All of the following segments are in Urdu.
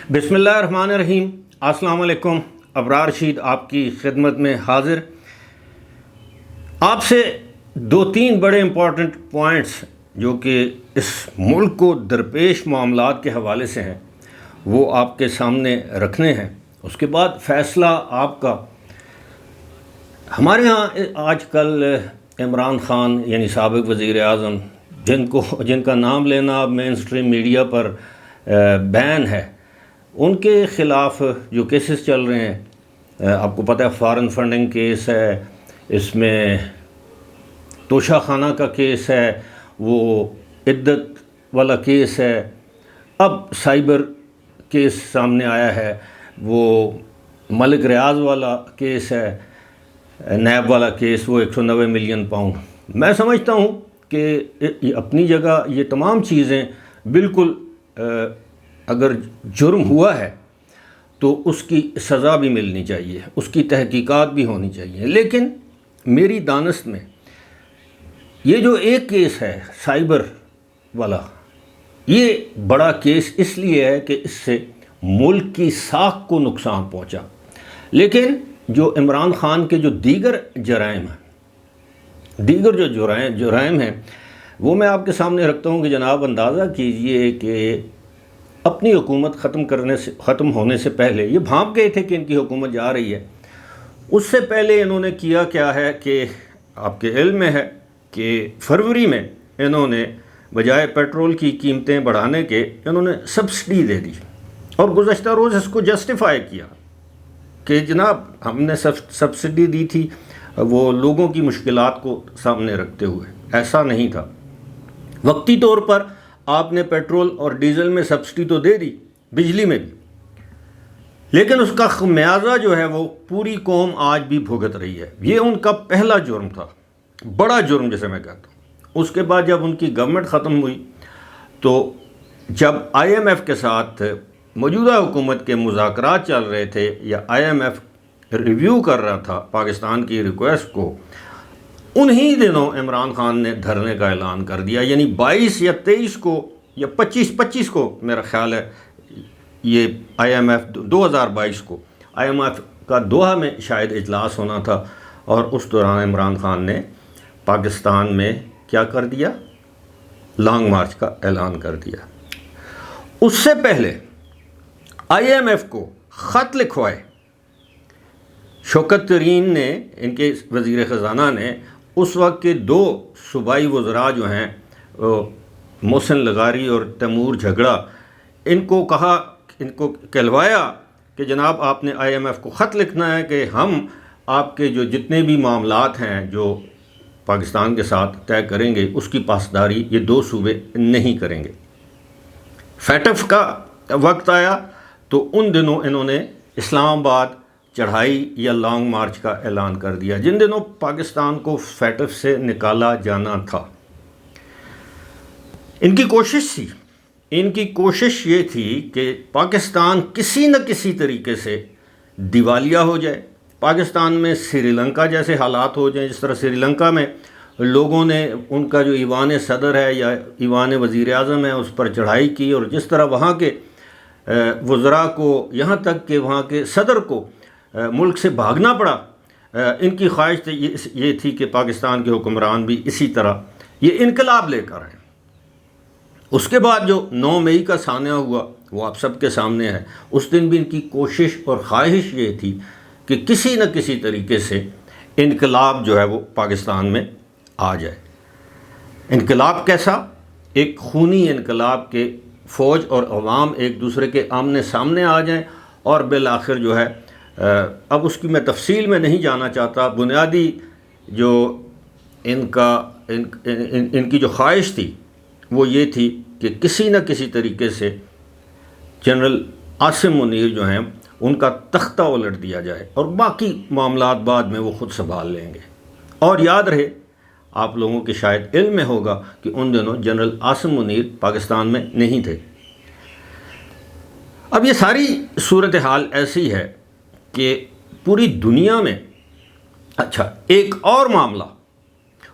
بسم اللہ الرحمن الرحیم۔ السلام علیکم۔ ابرار رشید آپ کی خدمت میں حاضر۔ آپ سے دو تین بڑے امپورٹنٹ پوائنٹس جو کہ اس ملک کو درپیش معاملات کے حوالے سے ہیں وہ آپ کے سامنے رکھنے ہیں، اس کے بعد فیصلہ آپ کا۔ ہمارے ہاں آج کل عمران خان یعنی سابق وزیر اعظم جن کا نام لینا اب مین اسٹریم میڈیا پر بین ہے، ان کے خلاف جو کیسز چل رہے ہیں، آپ کو پتہ ہے فارن فنڈنگ کیس ہے، اس میں توشہ خانہ کا کیس ہے، وہ عدت والا کیس ہے، اب سائبر کیس سامنے آیا ہے، وہ ملک ریاض والا کیس ہے، نیب والا کیس، وہ 190 ملین پاؤنڈ۔ میں سمجھتا ہوں کہ اپنی جگہ یہ تمام چیزیں بالکل اگر جرم ہوا ہے تو اس کی سزا بھی ملنی چاہیے، اس کی تحقیقات بھی ہونی چاہیے، لیکن میری دانست میں یہ جو ایک کیس ہے سائبر والا، یہ بڑا کیس اس لیے ہے کہ اس سے ملک کی ساکھ کو نقصان پہنچا، لیکن جو عمران خان کے جو دیگر جرائم جو جرائم ہیں وہ میں آپ کے سامنے رکھتا ہوں کہ جناب اندازہ کیجئے کہ اپنی حکومت ختم ہونے سے پہلے یہ بھانپ گئے تھے کہ ان کی حکومت جا رہی ہے، اس سے پہلے انہوں نے کیا ہے کہ آپ کے علم میں ہے کہ فروری میں انہوں نے بجائے پیٹرول کی قیمتیں بڑھانے کے انہوں نے سبسڈی دے دی، اور گزشتہ روز اس کو جسٹیفائی کیا کہ جناب ہم نے سبسڈی دی تھی وہ لوگوں کی مشکلات کو سامنے رکھتے ہوئے، ایسا نہیں تھا۔ وقتی طور پر آپ نے پیٹرول اور ڈیزل میں سبسڈی تو دے دی، بجلی میں بھی، لیکن اس کا خمیازہ جو ہے وہ پوری قوم آج بھی بھگت رہی ہے۔ یہ ان کا پہلا جرم تھا، بڑا جرم جسے میں کہتا ہوں۔ اس کے بعد جب ان کی گورنمنٹ ختم ہوئی تو جب آئی ایم ایف کے ساتھ موجودہ حکومت کے مذاکرات چل رہے تھے یا آئی ایم ایف ریویو کر رہا تھا پاکستان کی ریکویسٹ کو، انہی دنوں عمران خان نے دھرنے کا اعلان کر دیا، یعنی 22 یا 23 کو یا 25 کو میرا خیال ہے، یہ آئی ایم ایف 2022 کو آئی ایم ایف کا دوحہ میں شاید اجلاس ہونا تھا، اور اس دوران عمران خان نے پاکستان میں کیا کر دیا؟ لانگ مارچ کا اعلان کر دیا۔ اس سے پہلے آئی ایم ایف کو خط لکھوائے شوکت ترین نے، ان کے وزیر خزانہ نے، اس وقت کے 2 صوبائی وزراء جو ہیں محسن لغاری اور تیمور جھگڑا، ان کو کہلوایا کہ جناب آپ نے آئی ایم ایف کو خط لکھنا ہے کہ ہم آپ کے جو جتنے بھی معاملات ہیں جو پاکستان کے ساتھ طے کریں گے اس کی پاسداری یہ 2 صوبے نہیں کریں گے۔ فیٹف کا وقت آیا تو ان دنوں انہوں نے اسلام آباد چڑھائی یا لانگ مارچ کا اعلان کر دیا، جن دنوں پاکستان کو فیٹف سے نکالا جانا تھا۔ ان کی کوشش یہ تھی کہ پاکستان کسی نہ کسی طریقے سے دیوالیہ ہو جائے، پاکستان میں سری لنکا جیسے حالات ہو جائیں، جس طرح سری لنکا میں لوگوں نے ان کا جو ایوان صدر ہے یا ایوان وزیر اعظم ہے اس پر چڑھائی کی، اور جس طرح وہاں کے وزراء کو، یہاں تک کہ وہاں کے صدر کو ملک سے بھاگنا پڑا، ان کی خواہش یہ تھی کہ پاکستان کے حکمران بھی اسی طرح یہ انقلاب لے کر آئیں۔ اس کے بعد جو 9 مئی کا سانحہ ہوا وہ آپ سب کے سامنے ہے، اس دن بھی ان کی کوشش اور خواہش یہ تھی کہ کسی نہ کسی طریقے سے انقلاب جو ہے وہ پاکستان میں آ جائے۔ انقلاب کیسا؟ ایک خونی انقلاب کے فوج اور عوام ایک دوسرے کے آمنے سامنے آ جائیں، اور بالآخر جو ہے اب اس کی میں تفصیل میں نہیں جانا چاہتا، بنیادی جو ان کی جو خواہش تھی وہ یہ تھی کہ کسی نہ کسی طریقے سے جنرل عاصم منیر جو ہیں ان کا تختہ الٹ دیا جائے، اور باقی معاملات بعد میں وہ خود سنبھال لیں گے۔ اور یاد رہے، آپ لوگوں کے شاید علم میں ہوگا کہ ان دنوں جنرل عاصم منیر پاکستان میں نہیں تھے۔ اب یہ ساری صورتحال ایسی ہے کہ پوری دنیا میں، اچھا ایک اور معاملہ،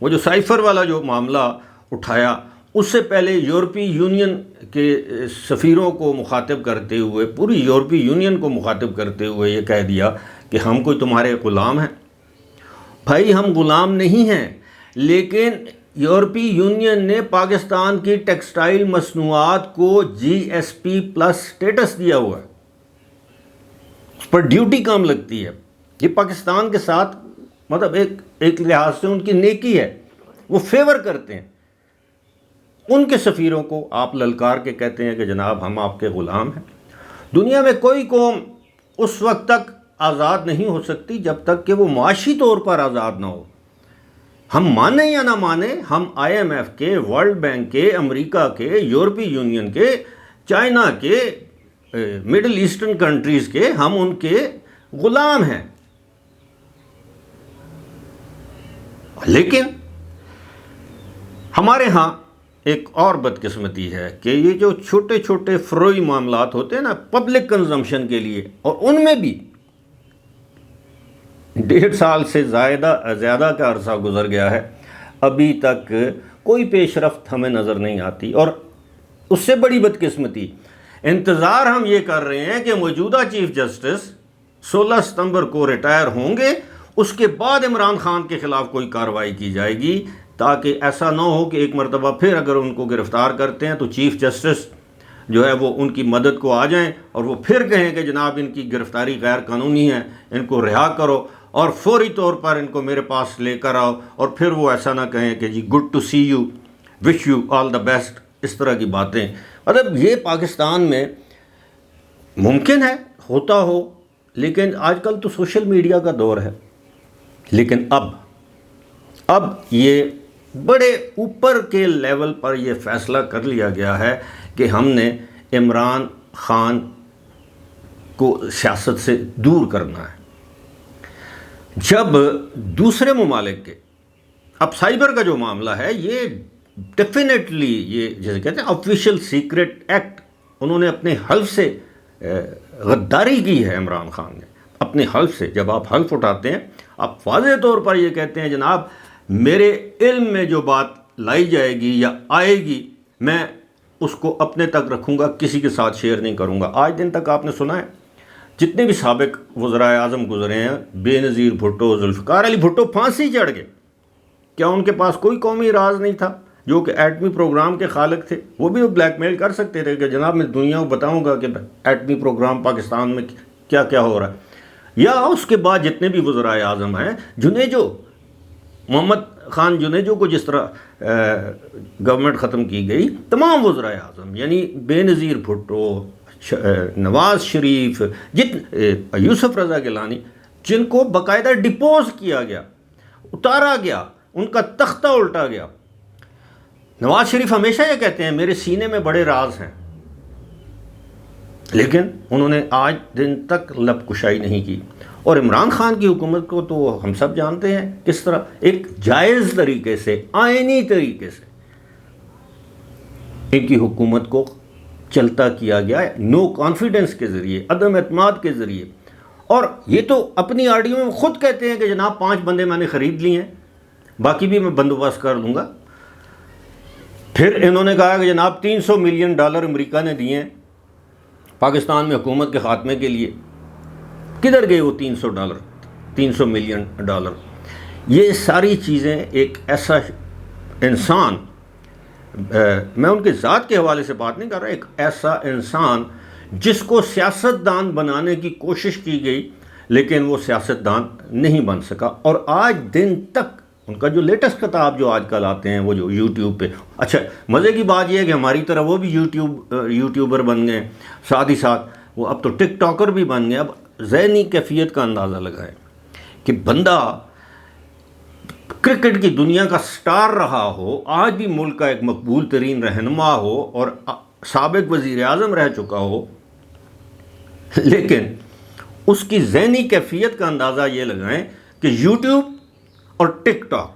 وہ جو سائفر والا جو معاملہ اٹھایا، اس سے پہلے یورپی یونین کے سفیروں کو مخاطب کرتے ہوئے، پوری یورپی یونین کو مخاطب کرتے ہوئے یہ کہہ دیا کہ ہم کوئی تمہارے غلام ہیں؟ بھائی ہم غلام نہیں ہیں، لیکن یورپی یونین نے پاکستان کی ٹیکسٹائل مصنوعات کو GSP+ سٹیٹس دیا ہوا ہے، اس پر ڈیوٹی کم لگتی ہے۔ یہ پاکستان کے ساتھ مطلب ایک لحاظ سے ان کی نیکی ہے، وہ فیور کرتے ہیں۔ ان کے سفیروں کو آپ للکار کے کہتے ہیں کہ جناب ہم آپ کے غلام ہیں۔ دنیا میں کوئی قوم اس وقت تک آزاد نہیں ہو سکتی جب تک کہ وہ معاشی طور پر آزاد نہ ہو۔ ہم مانیں یا نہ مانیں، ہم IMF کے، ورلڈ بینک کے، امریکہ کے، یورپی یونین کے، چائنا کے، مڈل ایسٹرن کنٹریز کے، ہم ان کے غلام ہیں۔ لیکن ہمارے ہاں ایک اور بدقسمتی ہے کہ یہ جو چھوٹے چھوٹے فروئی معاملات ہوتے ہیں نا پبلک کنزمپشن کے لیے، اور ان میں بھی 1.5 سال سے زیادہ کا عرصہ گزر گیا ہے، ابھی تک کوئی پیش رفت ہمیں نظر نہیں آتی۔ اور اس سے بڑی بدقسمتی، انتظار ہم یہ کر رہے ہیں کہ موجودہ چیف جسٹس 16 ستمبر کو ریٹائر ہوں گے، اس کے بعد عمران خان کے خلاف کوئی کارروائی کی جائے گی، تاکہ ایسا نہ ہو کہ ایک مرتبہ پھر اگر ان کو گرفتار کرتے ہیں تو چیف جسٹس جو ہے وہ ان کی مدد کو آ جائیں اور وہ پھر کہیں کہ جناب ان کی گرفتاری غیر قانونی ہے، ان کو رہا کرو اور فوری طور پر ان کو میرے پاس لے کر آؤ، اور پھر وہ ایسا نہ کہیں کہ جی good to see you, wish you all the best, اس طرح کی باتیں۔ مطلب یہ پاکستان میں ممکن ہے ہوتا ہو، لیکن آج کل تو سوشل میڈیا کا دور ہے۔ لیکن اب یہ بڑے اوپر کے لیول پر یہ فیصلہ کر لیا گیا ہے کہ ہم نے عمران خان کو سیاست سے دور کرنا ہے۔ جب دوسرے ممالک کے، اب سائبر کا جو معاملہ ہے، یہ ڈیفینیٹلی یہ جیسے کہتے ہیں آفیشیل سیکرٹ ایکٹ، انہوں نے اپنے حلف سے غداری کی ہے۔ عمران خان نے اپنے حلف سے، جب آپ حلف اٹھاتے ہیں آپ واضح طور پر یہ کہتے ہیں جناب میرے علم میں جو بات لائی جائے گی یا آئے گی میں اس کو اپنے تک رکھوں گا، کسی کے ساتھ شیئر نہیں کروں گا۔ آج دن تک آپ نے سنا ہے جتنے بھی سابق وزرائے اعظم گزرے ہیں، بے نظیر بھٹو، ذوالفقار علی بھٹو پھانسی چڑھ گئے، کیا ان کے پاس کوئی قومی راز نہیں تھا؟ جو کہ ایٹمی پروگرام کے خالق تھے، وہ بھی بلیک میل کر سکتے تھے کہ جناب میں دنیا کو بتاؤں گا کہ ایٹمی پروگرام پاکستان میں کیا کیا ہو رہا ہے۔ یا اس کے بعد جتنے بھی وزرائے اعظم ہیں، جنیجو، محمد خان جنیجو کو جس طرح گورنمنٹ ختم کی گئی، تمام وزرائے اعظم یعنی بے نظیر بھٹو، نواز شریف، یوسف رضا گیلانی، جن کو باقاعدہ ڈپوز کیا گیا، اتارا گیا، ان کا تختہ الٹا گیا۔ نواز شریف ہمیشہ یہ کہتے ہیں میرے سینے میں بڑے راز ہیں، لیکن انہوں نے آج دن تک لب کشائی نہیں کی۔ اور عمران خان کی حکومت کو تو ہم سب جانتے ہیں کس طرح ایک جائز طریقے سے، آئینی طریقے سے ان کی حکومت کو چلتا کیا گیا ہے، نو کانفیڈنس کے ذریعے، عدم اعتماد کے ذریعے۔ اور یہ تو اپنی آڈیو میں خود کہتے ہیں کہ جناب 5 بندے میں نے خرید لیے ہیں، باقی بھی میں بندوبست کر لوں گا۔ پھر انہوں نے کہا کہ جناب $300 ملین امریکہ نے دیے ہیں پاکستان میں حکومت کے خاتمے کے لیے۔ کدھر گئے وہ $300 ملین؟ یہ ساری چیزیں ایک ایسا انسان، میں ان کے ذات کے حوالے سے بات نہیں کر رہا، ایک ایسا انسان جس کو سیاستدان بنانے کی کوشش کی گئی لیکن وہ سیاستدان نہیں بن سکا۔ اور آج دن تک ان کا جو لیٹسٹ خطاب جو آج کل آتے ہیں وہ جو یوٹیوب پہ، اچھا مزے کی بات یہ ہے کہ ہماری طرح وہ بھی یوٹیوبر بن گئے، ساتھ ہی ساتھ وہ اب تو ٹک ٹاکر بھی بن گئے۔ اب ذہنی کیفیت کا اندازہ لگائے کہ بندہ کرکٹ کی دنیا کا سٹار رہا ہو، آج بھی ملک کا ایک مقبول ترین رہنما ہو اور سابق وزیر اعظم رہ چکا ہو، لیکن اس کی ذہنی کیفیت کا اندازہ یہ لگائیں کہ یوٹیوب اور ٹک ٹاک۔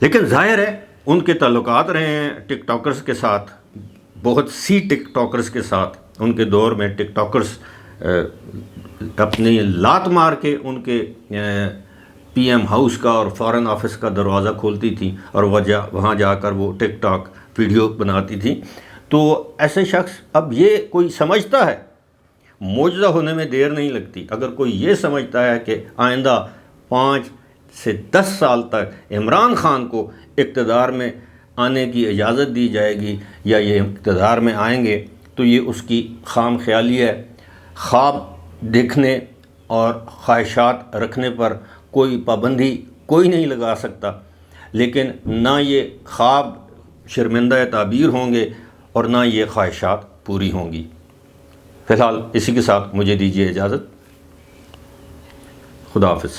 لیکن ظاہر ہے ان کے تعلقات رہے ہیں ٹک ٹاکرز کے ساتھ، بہت سی ٹک ٹاکرز کے ساتھ۔ ان کے دور میں ٹک ٹاکرز اپنی لات مار کے ان کے پی ایم ہاؤس کا اور فارن آفس کا دروازہ کھولتی تھیں اور وہاں جا کر وہ ٹک ٹاک ویڈیو بناتی تھیں. تو ایسے شخص اب یہ کوئی سمجھتا ہے، معجزہ ہونے میں دیر نہیں لگتی، اگر کوئی یہ سمجھتا ہے کہ آئندہ 5 سے 10 سال تک عمران خان کو اقتدار میں آنے کی اجازت دی جائے گی یا یہ اقتدار میں آئیں گے، تو یہ اس کی خام خیالی ہے. خواب دیکھنے اور خواہشات رکھنے پر کوئی پابندی کوئی نہیں لگا سکتا، لیکن نہ یہ خواب شرمندہ تعبیر ہوں گے اور نہ یہ خواہشات پوری ہوں گی. فی الحال اسی کے ساتھ مجھے دیجیے اجازت. خدا حافظ.